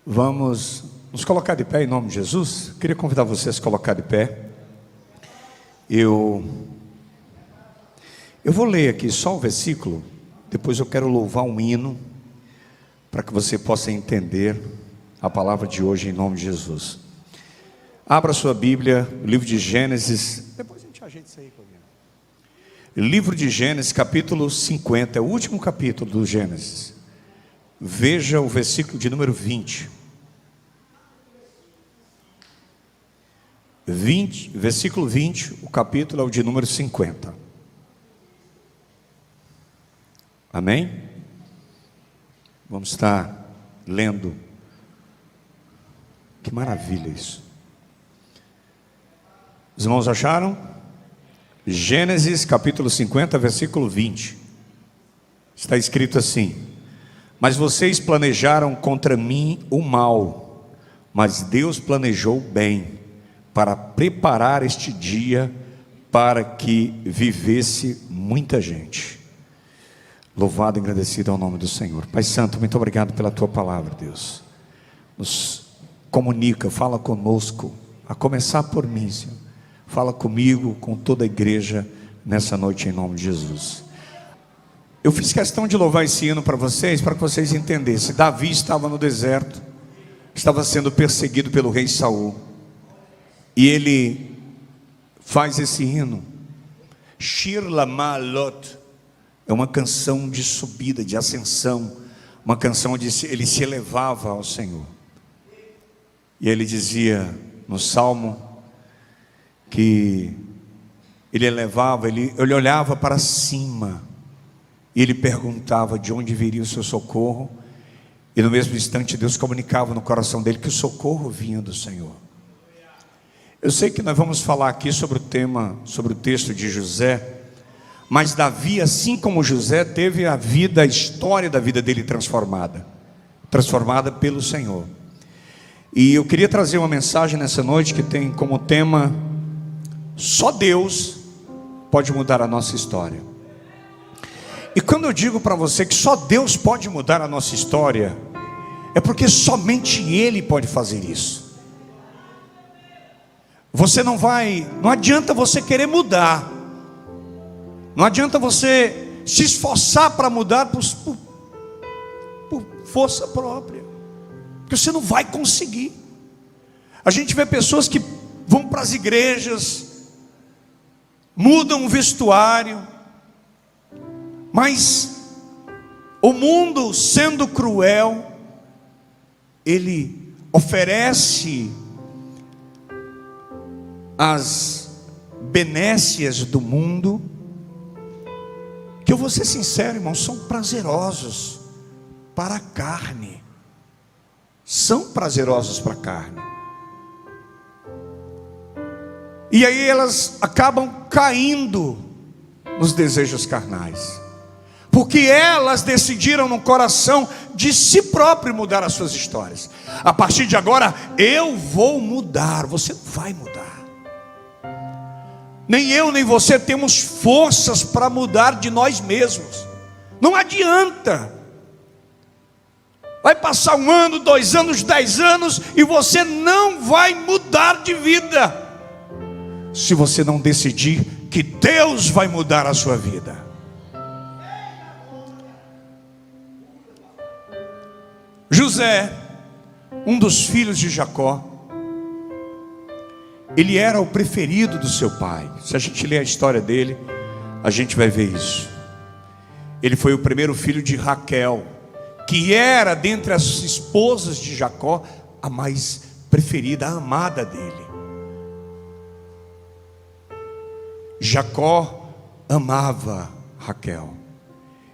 Vamos nos colocar de pé em nome de Jesus. Queria convidar você a se colocar de pé. Eu vou ler aqui só o versículo. Depois eu quero louvar um hino para que você possa entender a palavra de hoje em nome de Jesus. Abra sua Bíblia, o livro de Gênesis. Depois a gente ajeita isso aí, Claudinho. Livro de Gênesis, capítulo 50, é o último capítulo do Gênesis. Veja o versículo de número 20. Versículo 20, o capítulo é o de número 50. Amém? Vamos estar lendo. Que maravilha isso. Os irmãos acharam? Gênesis capítulo 50, versículo 20. Está escrito assim: mas vocês planejaram contra mim o mal, mas Deus planejou o bem, para preparar este dia, para que vivesse muita gente. Louvado e agradecido ao nome do Senhor. Pai Santo, muito obrigado pela Tua palavra, Deus. Nos comunica, fala conosco, a começar por mim, Senhor. Fala comigo, com toda a igreja, nessa noite em nome de Jesus. Eu fiz questão de louvar esse hino para vocês vocês entendessem. Davi estava no deserto, estava sendo perseguido pelo rei Saul, e ele faz esse hino. Shir Lamalot é uma canção de subida, de ascensão, uma canção onde ele se elevava ao Senhor. E ele dizia no Salmo que ele olhava para cima e ele perguntava de onde viria o seu socorro, e no mesmo instante Deus comunicava no coração dele que o socorro vinha do Senhor. Eu sei que nós vamos falar aqui sobre o texto de José, mas Davi, assim como José, teve a história da vida dele transformada pelo Senhor. E eu queria trazer uma mensagem nessa noite que tem como tema: só Deus pode mudar a nossa história. E quando eu digo para você que só Deus pode mudar a nossa história, é porque somente Ele pode fazer isso. Não adianta você querer mudar, não adianta você se esforçar para mudar por força própria, porque você não vai conseguir. A gente vê pessoas que vão para as igrejas, mudam o vestuário, mas o mundo, sendo cruel, ele oferece as benécias do mundo, que eu vou ser sincero, irmão, são prazerosos para a carne. São prazerosos para a carne. E aí elas acabam caindo nos desejos carnais, porque elas decidiram no coração de si próprio mudar as suas histórias. A partir de agora eu vou mudar. Você não vai mudar. Nem eu nem você temos forças para mudar de nós mesmos. Não adianta. Vai passar 1 ano, 2 anos, 10 anos, e você não vai mudar de vida, se você não decidir que Deus vai mudar a sua vida. José, um dos filhos de Jacó, ele era o preferido do seu pai. Se a gente ler a história dele, a gente vai ver isso. Ele foi o primeiro filho de Raquel, que era dentre as esposas de Jacó a mais preferida, a amada dele. Jacó amava Raquel,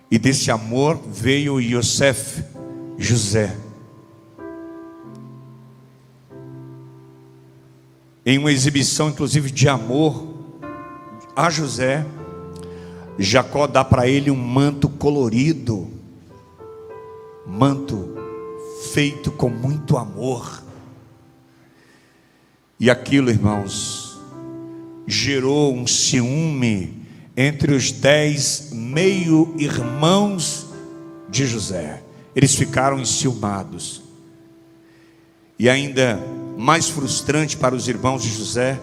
e desse amor veio José. Em uma exibição inclusive de amor a José, Jacó dá para ele um manto colorido, manto feito com muito amor. E aquilo, irmãos, gerou um ciúme entre os 10 meio-irmãos de José. Eles ficaram enciumados. e ainda mais frustrante para os irmãos de José,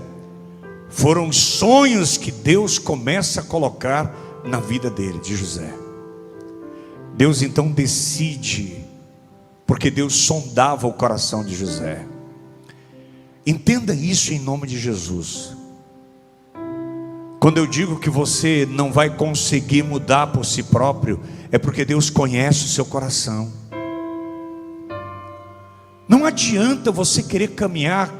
foram os sonhos que Deus começa a colocar na vida dele, de José. Deus então decide, porque Deus sondava o coração de José. Entenda isso em nome de Jesus. Quando eu digo que você não vai conseguir mudar por si próprio, é porque Deus conhece o seu coração. Não adianta você querer caminhar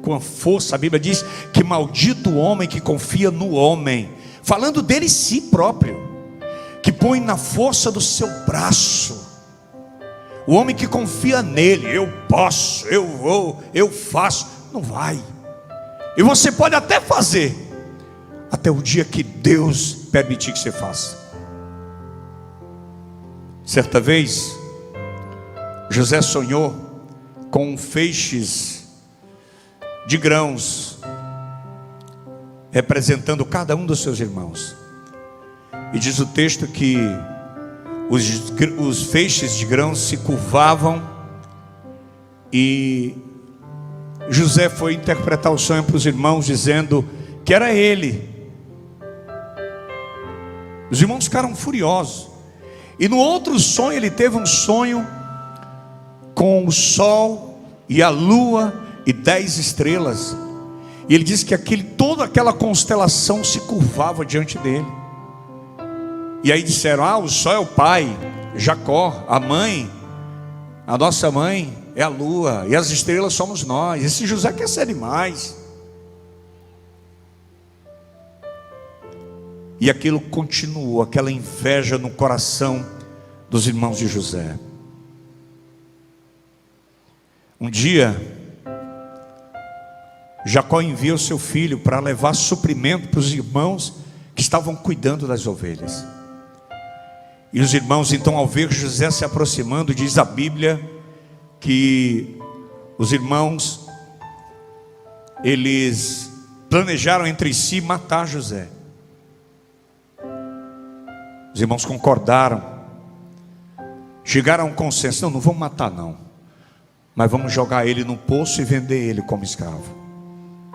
com a força. A Bíblia diz que maldito o homem que confia no homem, falando dele si próprio, que põe na força do seu braço. O homem que confia nele, eu posso, eu vou, eu faço, não vai. E você pode até fazer, até o dia que Deus permitir que você faça. Certa vez, José sonhou com feixes de grãos, representando cada um dos seus irmãos. E diz o texto que os feixes de grãos se curvavam, e José foi interpretar o sonho para os irmãos, dizendo que era ele. Os irmãos ficaram furiosos. E no outro sonho, ele teve um sonho com o sol e a lua e 10 estrelas. E ele disse que toda aquela constelação se curvava diante dele. E aí disseram: o sol é o pai, Jacó. A mãe, a nossa mãe é a lua, e as estrelas somos nós. Esse José quer ser demais. E aquilo continuou, aquela inveja no coração dos irmãos de José. Um dia, Jacó envia o seu filho para levar suprimento para os irmãos que estavam cuidando das ovelhas. E os irmãos então, ao ver José se aproximando, diz a Bíblia que os irmãos, eles planejaram entre si matar José. Os irmãos concordaram, chegaram a um consenso: não vamos matar não, mas vamos jogar ele no poço e vender ele como escravo.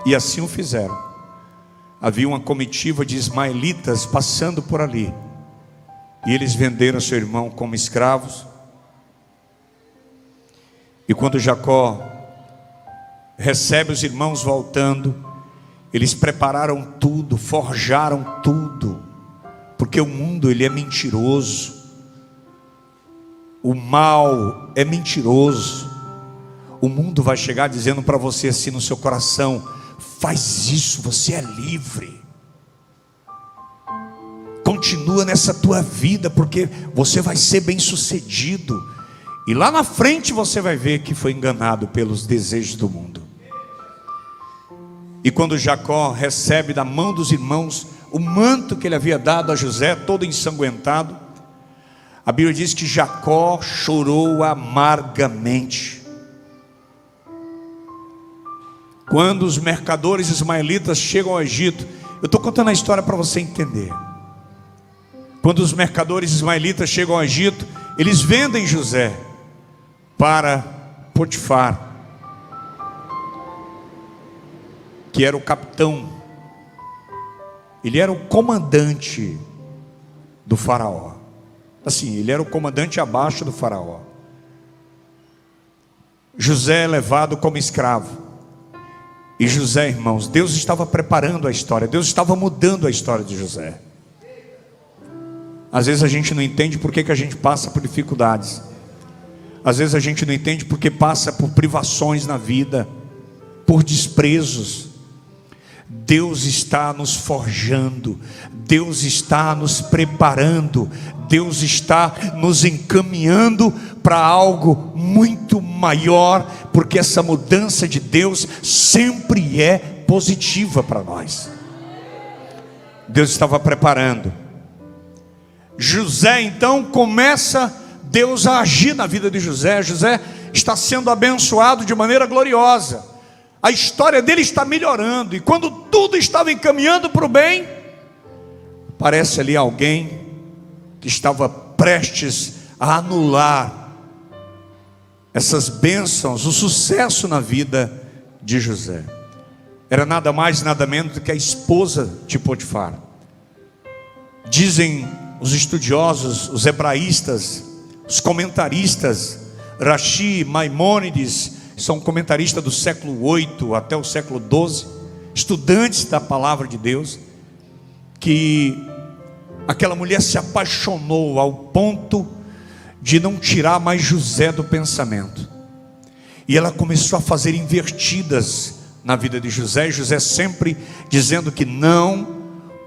E assim o fizeram. Havia uma comitiva de ismaelitas passando por ali, e eles venderam seu irmão como escravos. E quando Jacó recebe os irmãos voltando, eles prepararam tudo, forjaram tudo, porque o mundo, ele é mentiroso. O mal é mentiroso. O mundo vai chegar dizendo para você assim no seu coração: faz isso, você é livre. Continua nessa tua vida, porque você vai ser bem sucedido. E lá na frente você vai ver que foi enganado pelos desejos do mundo. E quando Jacó recebe da mão dos irmãos o manto que ele havia dado a José, todo ensanguentado, a Bíblia diz que Jacó chorou amargamente. Quando os mercadores ismaelitas chegam ao Egito, eu estou contando a história para você entender. Quando os mercadores ismaelitas chegam ao Egito, eles vendem José para Potifar, que era o capitão. Ele era o comandante do faraó. Assim, ele era o comandante abaixo do faraó. José é levado como escravo. E José, irmãos, Deus estava preparando a história, Deus estava mudando a história de José. Às vezes a gente não entende por que a gente passa por dificuldades. Às vezes a gente não entende porque passa por privações na vida, por desprezos. Deus está nos forjando, Deus está nos preparando, Deus está nos encaminhando para algo muito maior, porque essa mudança de Deus sempre é positiva para nós. Deus estava preparando. José então começa Deus a agir na vida de José. José está sendo abençoado de maneira gloriosa. A história dele está melhorando. E quando tudo estava encaminhando para o bem, aparece ali alguém que estava prestes a anular essas bênçãos, o sucesso na vida de José. Era nada mais, nada menos do que a esposa de Potifar. Dizem os estudiosos, os hebraístas, os comentaristas, Rashi, Maimônides, são comentaristas do século 8 até o século 12, estudantes da palavra de Deus, que aquela mulher se apaixonou ao ponto de não tirar mais José do pensamento, e ela começou a fazer invertidas na vida de José, e José sempre dizendo que não,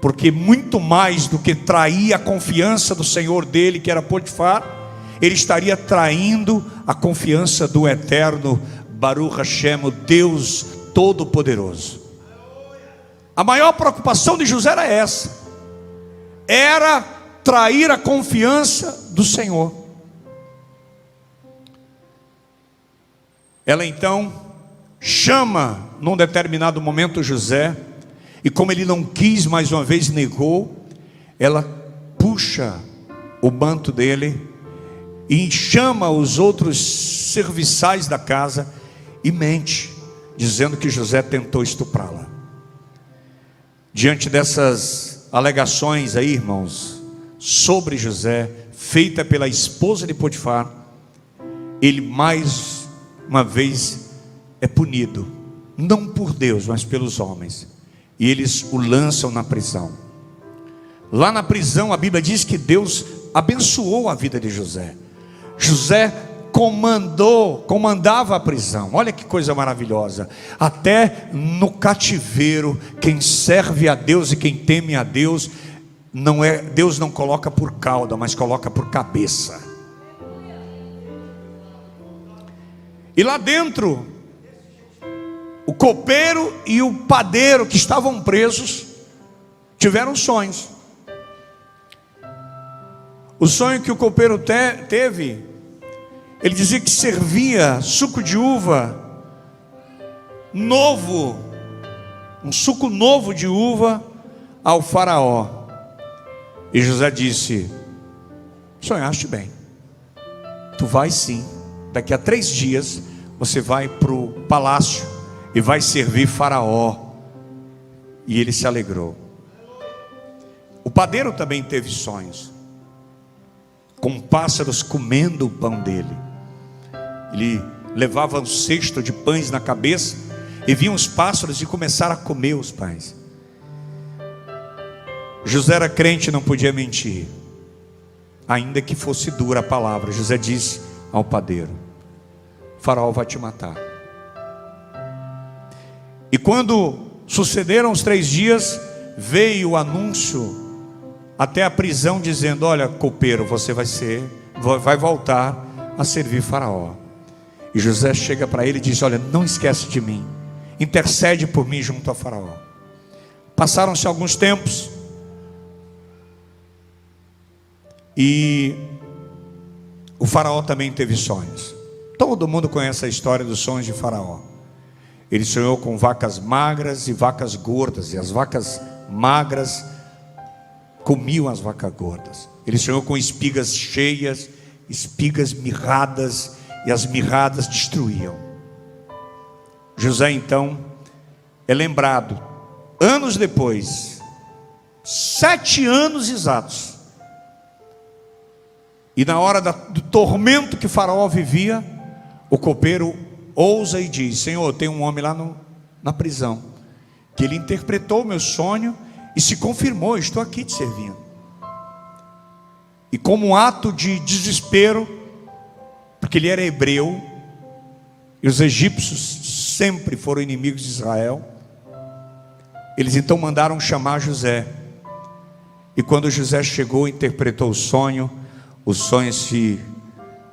porque muito mais do que trair a confiança do senhor dele, que era Potifar, ele estaria traindo a confiança do eterno Baruch Hashem, o Deus Todo-Poderoso. A maior preocupação de José era essa, era trair a confiança do Senhor. Ela então chama num determinado momento José, e como ele não quis, mais uma vez negou, ela puxa o manto dele e chama os outros serviçais da casa e mente, dizendo que José tentou estuprá-la. Diante dessas alegações aí, irmãos, sobre José, feita pela esposa de Potifar, ele mais uma vez é punido, não por Deus, mas pelos homens, e eles o lançam na prisão. Lá na prisão a Bíblia diz que Deus abençoou a vida de José. José comandava a prisão. Olha que coisa maravilhosa. Até no cativeiro, quem serve a Deus e quem teme a Deus, Deus não coloca por cauda, mas coloca por cabeça. E lá dentro, o copeiro e o padeiro que estavam presos tiveram sonhos. O sonho que o copeiro teve, ele dizia que servia suco de uva novo, um suco novo de uva ao faraó. E José disse: sonhaste bem, tu vais sim, daqui a 3 dias você vai para o palácio e vai servir faraó. E ele se alegrou. O padeiro também teve sonhos, com pássaros comendo o pão dele. Ele levava um cesto de pães na cabeça e vinham os pássaros e começaram a comer os pães. José era crente e não podia mentir, ainda que fosse dura a palavra. José disse ao padeiro: faraó vai te matar. E quando sucederam os 3 dias, veio o anúncio até a prisão, dizendo: olha, copeiro, você vai voltar a servir faraó. E José chega para ele e diz: olha, não esquece de mim, intercede por mim junto a faraó. Passaram-se alguns tempos, e o faraó também teve sonhos. Todo mundo conhece a história dos sonhos de faraó. Ele sonhou com vacas magras e vacas gordas, e as vacas magras comiam as vacas gordas. Ele sonhou com espigas cheias, espigas mirradas, e as mirradas destruíam. José então é lembrado anos depois, 7 anos exatos, e na hora do tormento que faraó vivia, o copeiro ousa e diz: Senhor, tem um homem lá na prisão, que ele interpretou o meu sonho e se confirmou, estou aqui te servindo. E como um ato de desespero, porque ele era hebreu, e os egípcios sempre foram inimigos de Israel, eles então mandaram chamar José. E quando José chegou e interpretou o sonho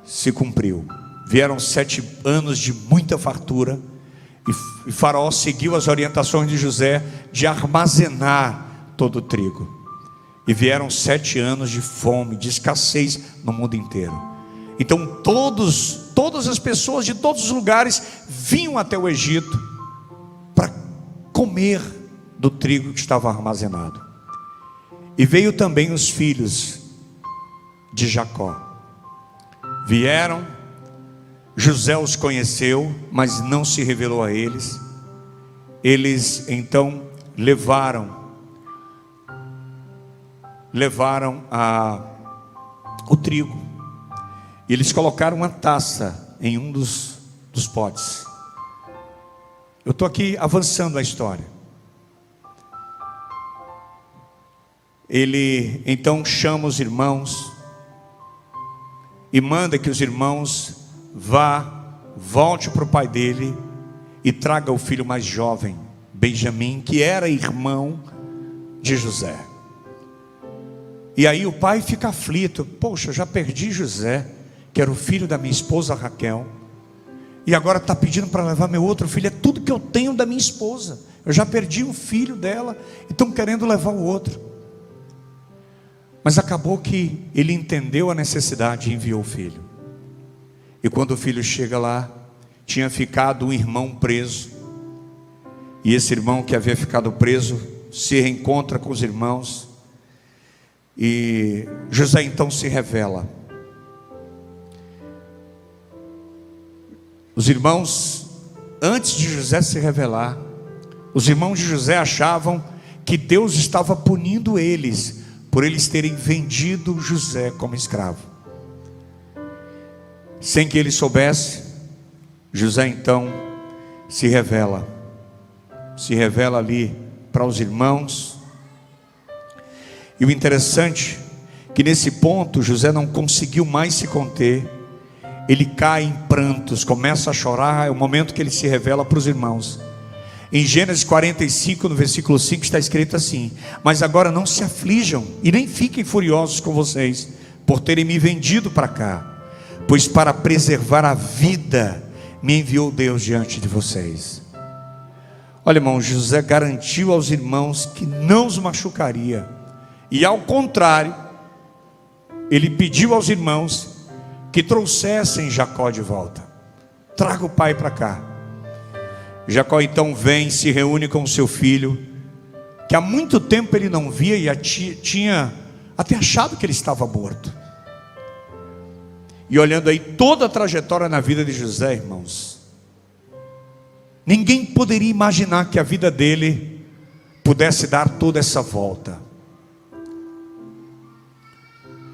se cumpriu. Vieram 7 anos de muita fartura, e faraó seguiu as orientações de José de armazenar todo o trigo. E vieram 7 anos de fome, de escassez no mundo inteiro. Então todas as pessoas de todos os lugares vinham até o Egito para comer do trigo que estava armazenado. E veio também os filhos de Jacó. Vieram José os conheceu, mas não se revelou a eles. Eles então levaram o trigo. E eles colocaram uma taça em um dos potes. Eu estou aqui avançando a história. Ele então chama os irmãos e manda que os irmãos volte para o pai dele e traga o filho mais jovem, Benjamim, que era irmão de José. E aí o pai fica aflito: poxa, eu já perdi José, que era o filho da minha esposa Raquel, e agora está pedindo para levar meu outro filho. É tudo que eu tenho da minha esposa, eu já perdi um filho dela e estão querendo levar o outro. Mas acabou que ele entendeu a necessidade e enviou o filho. E quando o filho chega lá, tinha ficado um irmão preso. E esse irmão que havia ficado preso se reencontra com os irmãos. E José então se revela. Os irmãos, antes de José se revelar, os irmãos de José achavam que Deus estava punindo eles por eles terem vendido José como escravo. Sem que ele soubesse, José então se revela ali para os irmãos. E o interessante é que nesse ponto José não conseguiu mais se conter. Ele cai em prantos, começa a chorar. É o momento que ele se revela para os irmãos. Em Gênesis 45, no versículo 5, está escrito assim: mas agora não se aflijam e nem fiquem furiosos com vocês por terem me vendido para cá, pois para preservar a vida me enviou Deus diante de vocês. Olha, irmão, José garantiu aos irmãos que não os machucaria, e ao contrário, ele pediu aos irmãos que trouxessem Jacó de volta. Traga o pai para cá. Jacó então vem, se reúne com o seu filho, que há muito tempo ele não via e tinha até achado que ele estava morto. E olhando aí toda a trajetória na vida de José, irmãos, ninguém poderia imaginar que a vida dele pudesse dar toda essa volta.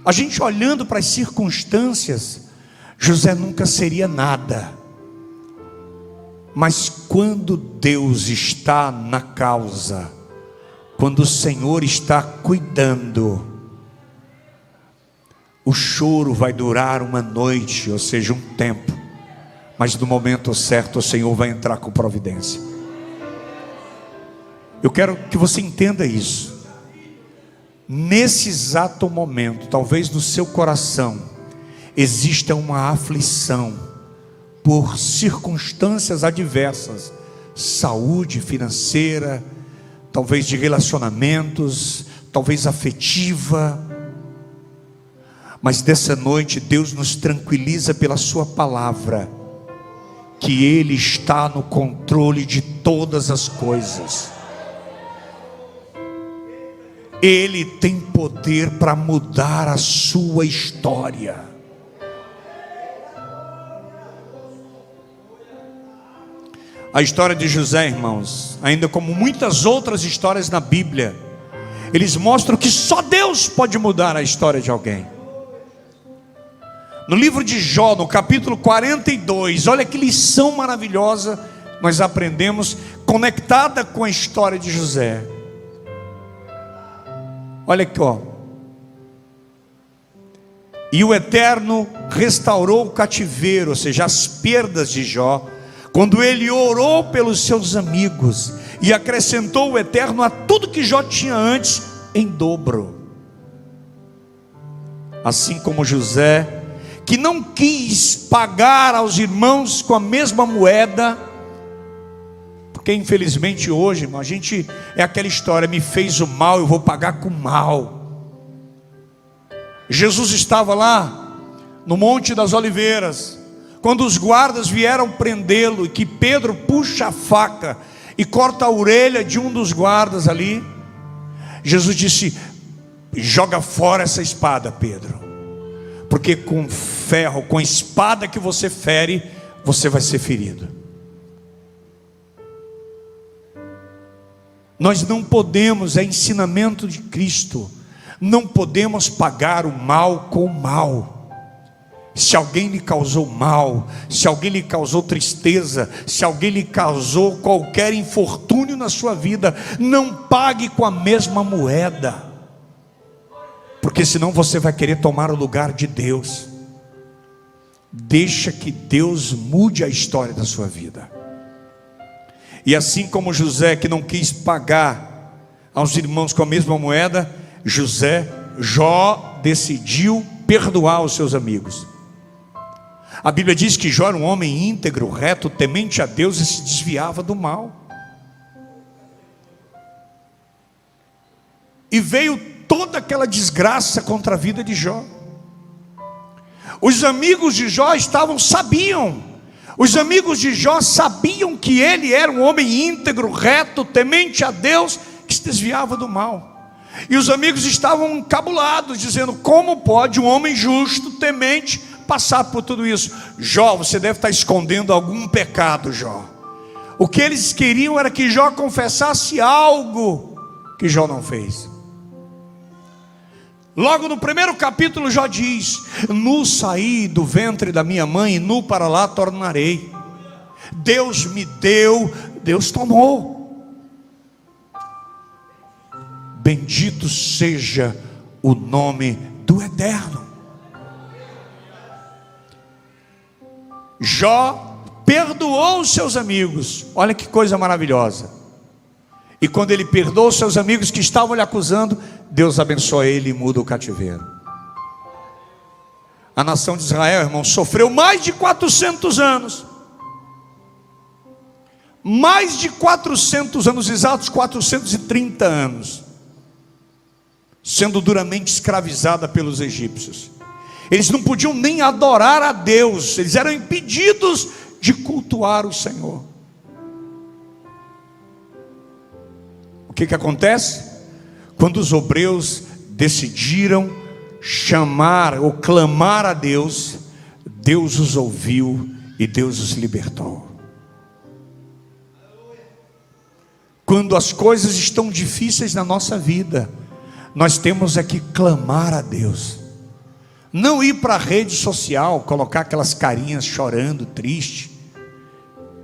A gente olhando para as circunstâncias, José nunca seria nada. Mas quando Deus está na causa, quando o Senhor está cuidando, o choro vai durar uma noite, ou seja, um tempo, mas no momento certo o Senhor vai entrar com providência. Eu quero que você entenda isso. Nesse exato momento, talvez no seu coração exista uma aflição por circunstâncias adversas, saúde financeira, talvez de relacionamentos, talvez afetiva. Mas dessa noite Deus nos tranquiliza pela sua palavra, que Ele está no controle de todas as coisas. Ele tem poder para mudar a sua história. A história de José, irmãos, ainda como muitas outras histórias na Bíblia, eles mostram que só Deus pode mudar a história de alguém. No livro de Jó, no capítulo 42, olha que lição maravilhosa nós aprendemos, conectada com a história de José. Olha aqui, ó. E o Eterno restaurou o cativeiro, ou seja, as perdas de Jó, quando ele orou pelos seus amigos, e acrescentou o Eterno a tudo que Jó tinha antes em dobro. Assim como José, que não quis pagar aos irmãos com a mesma moeda, porque infelizmente hoje, irmão, a gente é aquela história: me fez o mal, eu vou pagar com mal. Jesus estava lá no Monte das Oliveiras, quando os guardas vieram prendê-lo, e que Pedro puxa a faca e corta a orelha de um dos guardas ali, Jesus disse: joga fora essa espada, Pedro, porque com ferro, com a espada que você fere, você vai ser ferido. Nós não podemos, é ensinamento de Cristo, não podemos pagar o mal com o mal. Se alguém lhe causou mal, se alguém lhe causou tristeza, se alguém lhe causou qualquer infortúnio na sua vida, não pague com a mesma moeda, porque senão você vai querer tomar o lugar de Deus. Deixa que Deus mude a história da sua vida. E assim como José, que não quis pagar aos irmãos com a mesma moeda, Jó decidiu perdoar os seus amigos. A Bíblia diz que Jó era um homem íntegro, reto, temente a Deus e se desviava do mal. E veio toda aquela desgraça contra a vida de Jó. Os amigos de Jó sabiam. Os amigos de Jó sabiam que ele era um homem íntegro, reto, temente a Deus, que se desviava do mal. E os amigos estavam encabulados, dizendo: como pode um homem justo, temente, passar por tudo isso? Jó, você deve estar escondendo algum pecado, Jó. O que eles queriam era que Jó confessasse algo que Jó não fez. Logo no primeiro capítulo, Jó diz: nu saí do ventre da minha mãe, e nu para lá tornarei. Deus me deu, Deus tomou. Bendito seja o nome do Eterno. Jó perdoou os seus amigos. Olha que coisa maravilhosa. E quando ele perdoou os seus amigos que estavam lhe acusando, Deus abençoa ele e muda o cativeiro. A nação de Israel, irmão, sofreu mais de 400 anos. Mais de 400 anos, exatos 430 anos, sendo duramente escravizada pelos egípcios. Eles não podiam nem adorar a Deus, eles eram impedidos de cultuar o Senhor. O que acontece? Quando os hebreus decidiram chamar ou clamar a Deus, Deus os ouviu e Deus os libertou. Quando as coisas estão difíceis na nossa vida, nós temos é que clamar a Deus. Não ir para a rede social, colocar aquelas carinhas chorando, triste,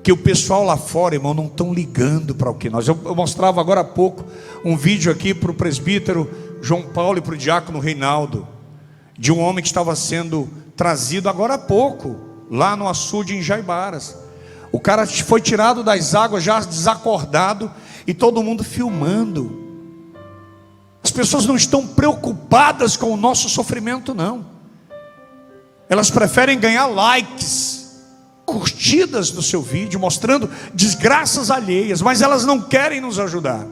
que o pessoal lá fora, irmão, não estão ligando para o que nós... Eu mostrava agora há pouco um vídeo aqui para o presbítero João Paulo e para o diácono Reinaldo, de um homem que estava sendo trazido agora há pouco, lá no açude em Jaibaras. O cara foi tirado das águas já desacordado, e todo mundo filmando. As pessoas não estão preocupadas com o nosso sofrimento, não. Elas preferem ganhar likes, curtidas no seu vídeo, mostrando desgraças alheias, mas elas não querem nos ajudar.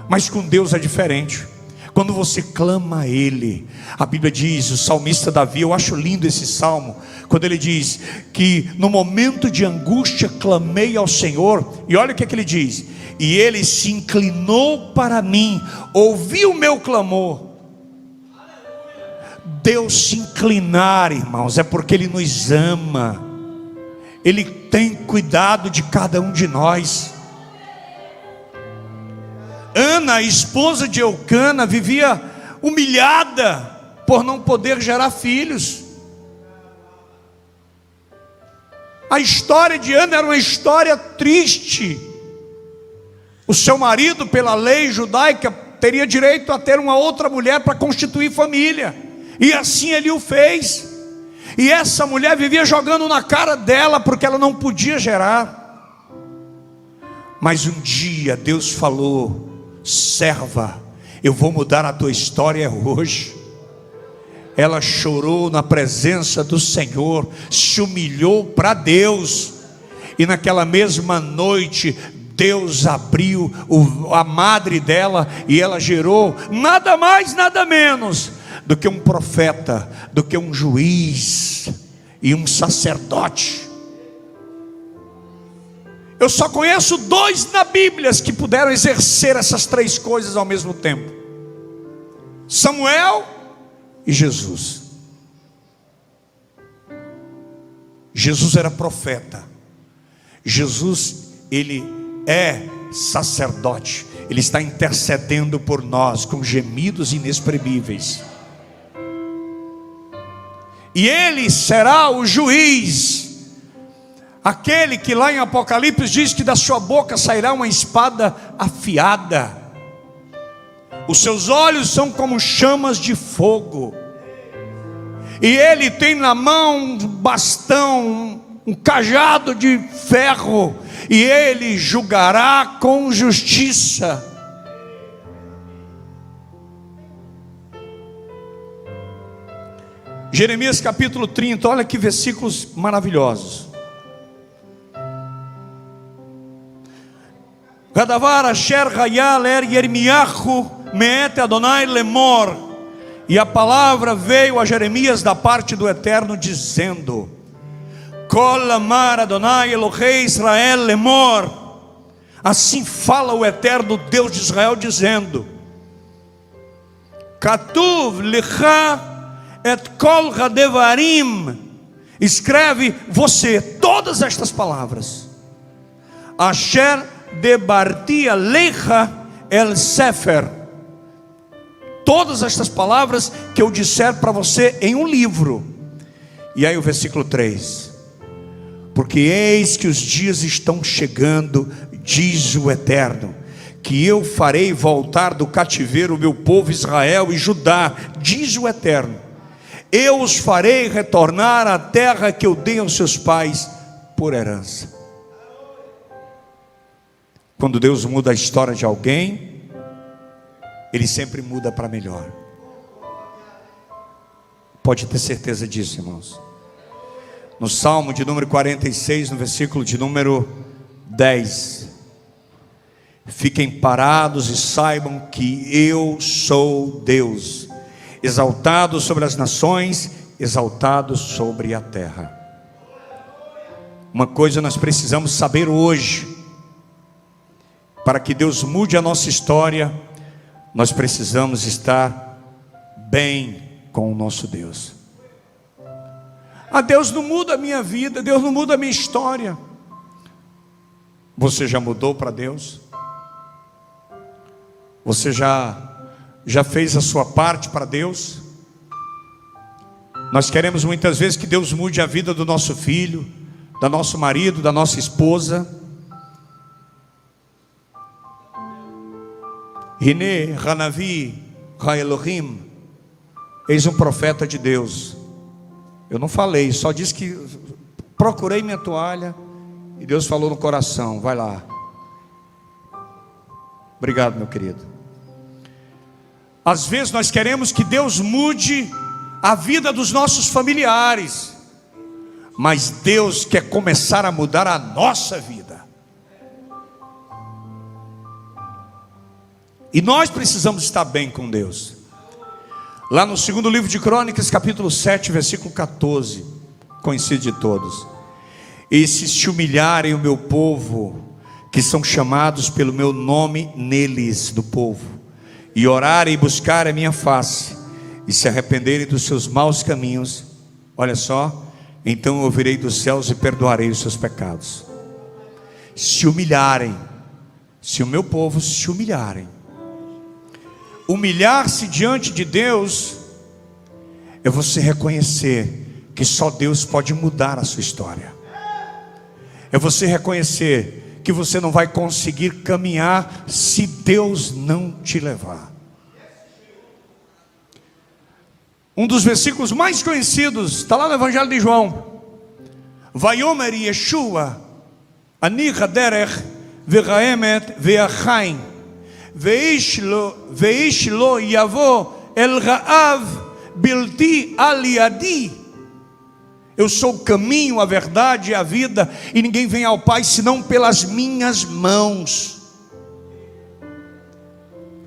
Mas com Deus é diferente. Quando você clama a Ele, a Bíblia diz, o salmista Davi, eu acho lindo esse salmo, quando ele diz que no momento de angústia clamei ao Senhor, e olha o que ele diz: e Ele se inclinou para mim, ouviu o meu clamor. Deus se inclinar, irmãos, é porque Ele nos ama, Ele tem cuidado de cada um de nós. Ana, a esposa de Eucana, vivia humilhada por não poder gerar filhos. A história de Ana era uma história triste. O seu marido, pela lei judaica, teria direito a ter uma outra mulher para constituir família, e assim ele o fez. E essa mulher vivia jogando na cara dela, porque ela não podia gerar. Mas um dia Deus falou: serva, eu vou mudar a tua história hoje. Ela chorou na presença do Senhor, se humilhou para Deus, e naquela mesma noite Deus abriu a madre dela, e ela gerou nada mais, nada menos do que um profeta, do que um juiz e um sacerdote. Eu só conheço dois na Bíblia que puderam exercer essas três coisas ao mesmo tempo: Samuel e Jesus. Jesus era profeta. Jesus, ele é sacerdote. Ele está intercedendo por nós com gemidos inexprimíveis. E ele será o juiz, aquele que lá em Apocalipse diz que da sua boca sairá uma espada afiada. Os seus olhos são como chamas de fogo. E ele tem na mão um bastão, um cajado de ferro. E ele julgará com justiça. Jeremias capítulo 30, olha que versículos maravilhosos. Gadavar asher haya ler Yirmiyahu me'et Adonai lemor. E a palavra veio a Jeremias da parte do Eterno dizendo: Kol amar Adonai Elohei Israel lemor. Assim fala o Eterno Deus de Israel dizendo: Katuv licha et kol hadevarim. Escreve você todas estas palavras. Asher debarti alecha el sefer. Todas estas palavras que eu disser para você em um livro. E aí o versículo 3: Porque eis que os dias estão chegando, diz o Eterno, que eu farei voltar do cativeiro o meu povo Israel e Judá, diz o Eterno. Eu os farei retornar à terra que eu dei aos seus pais por herança. Quando Deus muda a história de alguém, Ele sempre muda para melhor. Pode ter certeza disso, irmãos. No Salmo de número 46, no versículo de número 10: Fiquem parados e saibam que eu sou Deus, exaltado sobre as nações, exaltado sobre a terra. Uma coisa nós precisamos saber hoje: para que Deus mude a nossa história, nós precisamos estar bem com o nosso Deus. Deus não muda a minha vida, Deus não muda a minha história. Você já mudou para Deus? Você já fez a sua parte para Deus? Nós queremos muitas vezes que Deus mude a vida do nosso filho, do nosso marido, da nossa esposa. Hine Hanavi Haelohim. Eis um profeta de Deus. Eu não falei, só disse que procurei minha toalha e Deus falou no coração: vai lá. Obrigado, meu querido. Às vezes nós queremos que Deus mude a vida dos nossos familiares, mas Deus quer começar a mudar a nossa vida. E nós precisamos estar bem com Deus. Lá no segundo livro de Crônicas, capítulo 7, versículo 14, conhecido de todos: E se humilharem o meu povo, que são chamados pelo meu nome neles, do povo, e orarem e buscarem a minha face, e se arrependerem dos seus maus caminhos, olha só, então eu ouvirei dos céus e perdoarei os seus pecados. Se humilharem, se o meu povo se humilharem. Humilhar-se diante de Deus é você reconhecer que só Deus pode mudar a sua história. É você reconhecer que você não vai conseguir caminhar se Deus não te levar. Um dos versículos mais conhecidos está lá no Evangelho de João: Vayomer Yeshua ani haderech ve'haemet ve'achaim ואיש לא יבוא אל רעב בלתי על ידי. Eu sou o caminho, a verdade e a vida, e ninguém vem ao Pai senão pelas minhas mãos.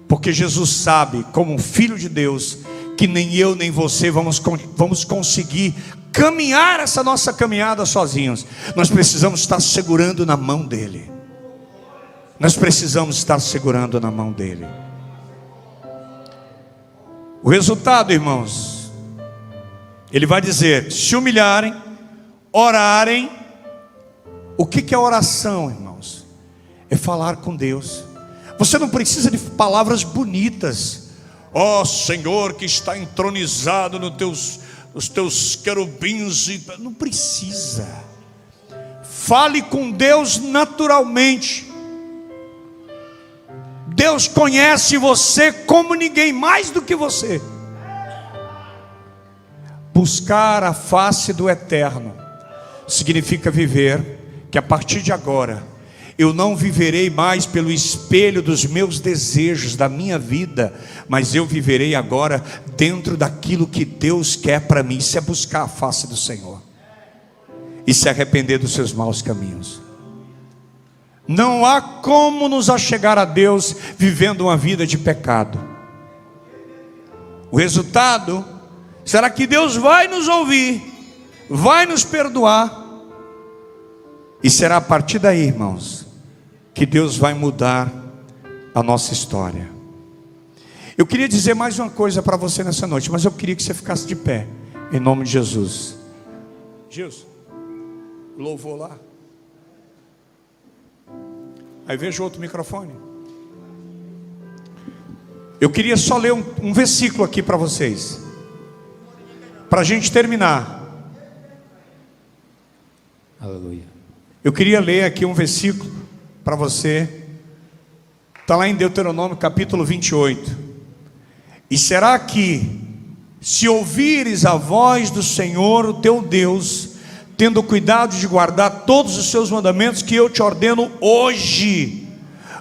Porque Jesus sabe, como um filho de Deus, que nem eu nem você vamos conseguir caminhar essa nossa caminhada sozinhos. Nós precisamos estar segurando na mão dele. Nós precisamos estar segurando na mão dele. O resultado, irmãos, ele vai dizer: se humilharem, orarem. O que é oração, irmãos? É falar com Deus. Você não precisa de palavras bonitas. Ó Senhor que está entronizado nos teus querubins. Não precisa. Fale com Deus naturalmente. Deus conhece você como ninguém, mais do que você. Buscar a face do Eterno significa viver que a partir de agora eu não viverei mais pelo espelho dos meus desejos, da minha vida, mas eu viverei agora dentro daquilo que Deus quer para mim. Isso é buscar a face do Senhor e se arrepender dos seus maus caminhos. Não há como nos achegar a Deus vivendo uma vida de pecado. O resultado será que Deus vai nos ouvir, vai nos perdoar, e será a partir daí, irmãos, que Deus vai mudar a nossa história. Eu queria dizer mais uma coisa para você nessa noite, mas eu queria que você ficasse de pé, em nome de Jesus. Gilson, louvor lá. Aí veja o outro microfone. Eu queria só ler um versículo aqui para vocês, para a gente terminar. Aleluia. Eu queria ler aqui um versículo para você. Está lá em Deuteronômio capítulo 28. E será que, se ouvires a voz do Senhor, o teu Deus, tendo cuidado de guardar todos os seus mandamentos que eu te ordeno hoje,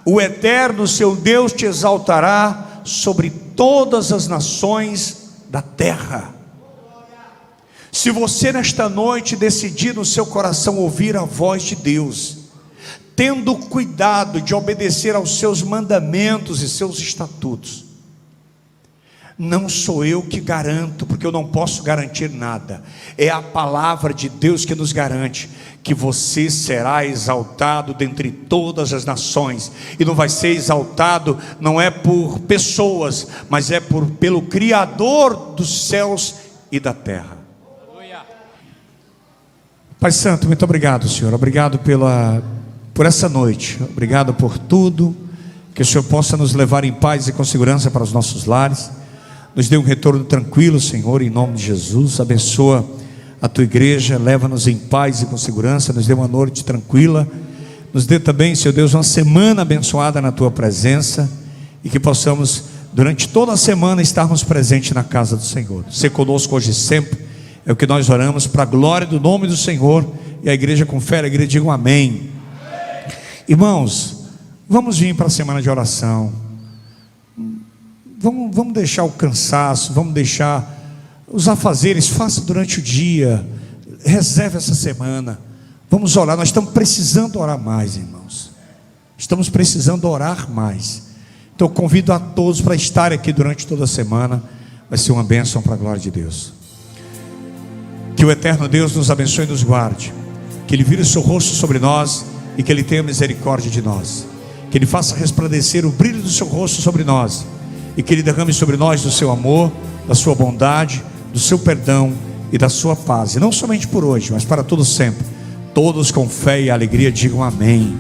o Eterno seu Deus te exaltará sobre todas as nações da terra. Se você nesta noite decidir no seu coração ouvir a voz de Deus, tendo cuidado de obedecer aos seus mandamentos e seus estatutos, não sou eu que garanto, porque eu não posso garantir nada, é a palavra de Deus que nos garante que você será exaltado dentre todas as nações. E não vai ser exaltado, não é por pessoas, mas é pelo Criador dos céus e da terra. Pai Santo, muito obrigado, Senhor. Obrigado por essa noite. Obrigado por tudo. Que o Senhor possa nos levar em paz e com segurança para os nossos lares. Nos dê um retorno tranquilo, Senhor, em nome de Jesus. Abençoa a tua igreja, leva-nos em paz e com segurança. Nos dê uma noite tranquila. Nos dê também, Senhor Deus, uma semana abençoada na tua presença. E que possamos, durante toda a semana, estarmos presentes na casa do Senhor. Ser conosco hoje e sempre. É o que nós oramos para a glória do nome do Senhor. E a igreja confere, a igreja diga um amém. Irmãos, vamos vir para a semana de oração. Vamos deixar o cansaço, vamos deixar os afazeres, faça durante o dia, reserve essa semana. Vamos orar, nós estamos precisando orar mais, irmãos. Estamos precisando orar mais. Então eu convido a todos para estarem aqui durante toda a semana. Vai ser uma bênção para a glória de Deus. Que o eterno Deus nos abençoe e nos guarde. Que Ele vire o seu rosto sobre nós e que Ele tenha misericórdia de nós. Que Ele faça resplandecer o brilho do seu rosto sobre nós e que Ele derrame sobre nós do seu amor, da sua bondade, do seu perdão e da sua paz. E não somente por hoje, mas para todos sempre. Todos com fé e alegria digam amém.